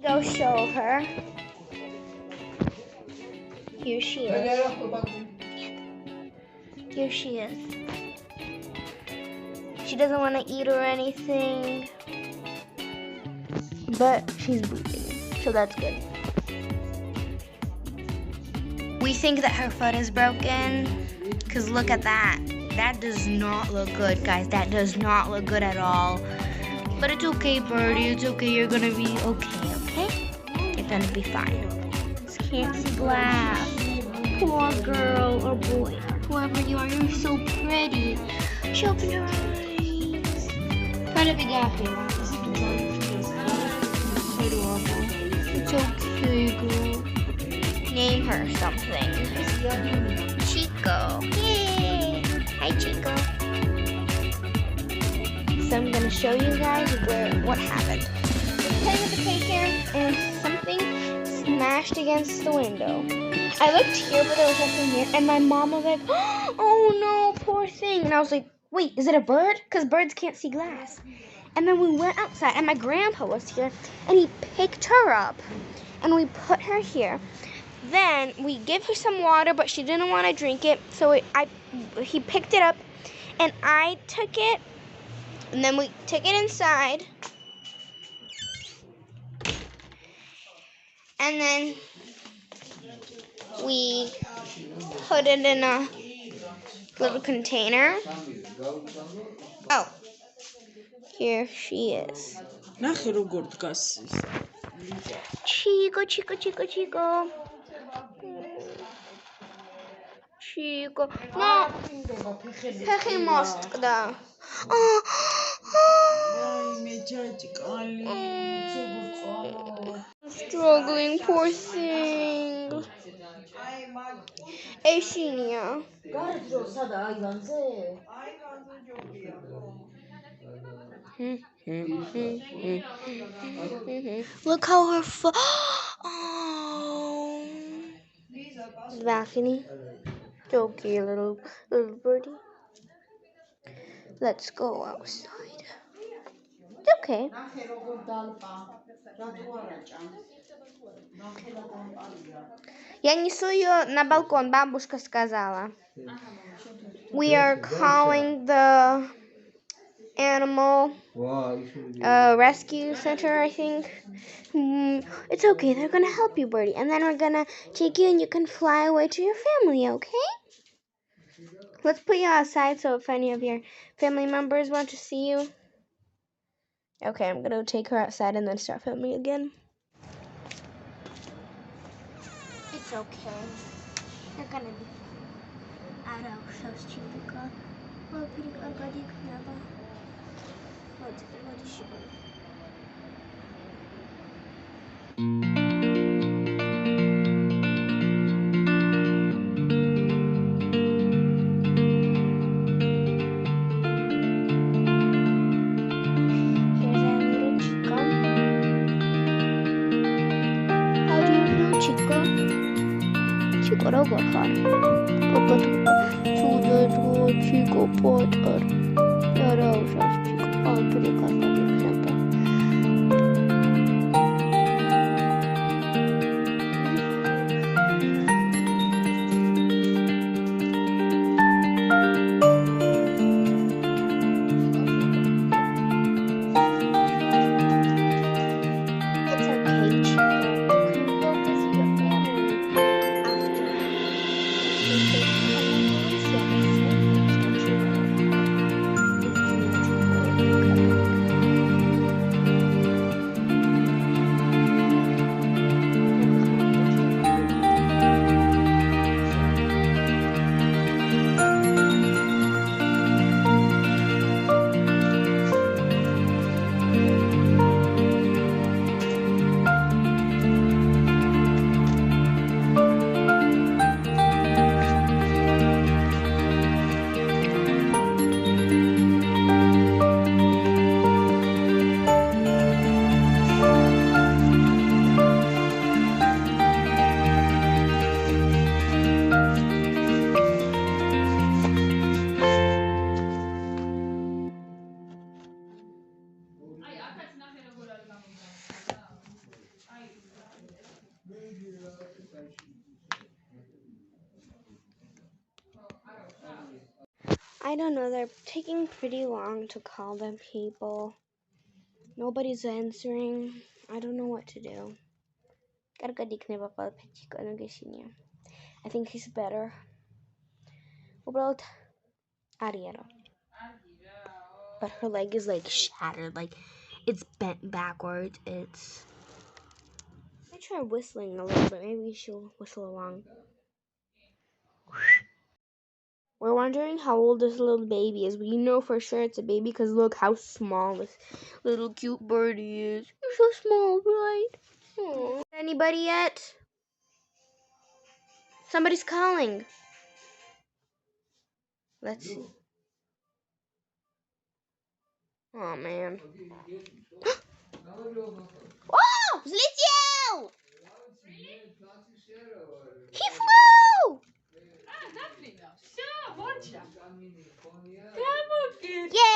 Go show her. Here she is. Here she is. She doesn't want to eat or anything, but she's breathing, so that's good. We think that her foot is broken, because look at that. That does not look good, guys. That does not look good at all. But it's okay, Birdie. It's okay. You're gonna be okay, okay? You're gonna be fine. Just can't see glass. Poor girl or boy, whoever you are, you're so pretty. She opened her eyes. Try to be happy. It's okay, girl. Name her something. Chico. Yay! Hi, Chico. So I'm gonna show you guys what happened. Playing with the cake here, and something smashed against the window. I looked here, but there was nothing here, and my mom was like, "Oh no, poor thing!" And I was like, "Wait, is it a bird? Because birds can't see glass." And then we went outside, and my grandpa was here, and he picked her up, and we put her here. Then we gave her some water, but she didn't want to drink it, so he picked it up, and I took it. And then we took it inside. And then we put it in a little container. Oh, here she is. Chico, Chico, Chico, Chico. Chico. No. Peki mostkda. Struggling, poor thing. Eşinia. Look how her foot. Oh. The balcony. It's okay, little birdie. Let's go outside. It's okay. Я несу ее на балкон, бабушка сказала. We are calling the animal rescue center, I think. It's okay, they're gonna help you, Birdie. And then we're gonna take you and you can fly away to your family, okay? Let's put you outside so if any of your family members want to see you. Okay, I'm gonna take her outside and then start filming again. It's okay. You're gonna be fine. I don't so stupid. Oh, pretty good. What is she doing? Chico bakar. Kapat. Sudah Chico Potter. Yara usah Chico. Oh, pretty good. Sampai. I don't know, they're taking pretty long to call them people. Nobody's answering. I don't know what to do. I think he's better. About Ariero. But her leg is like shattered, like it's bent backwards. I try whistling a little bit. Maybe she'll whistle along. We're wondering how old this little baby is. We know for sure it's a baby because look how small this little cute birdie is. You're so small, right? Aww. Anybody yet? Somebody's calling. Let's see. Oh man. Oh! Zleciał! He flew! Yeah,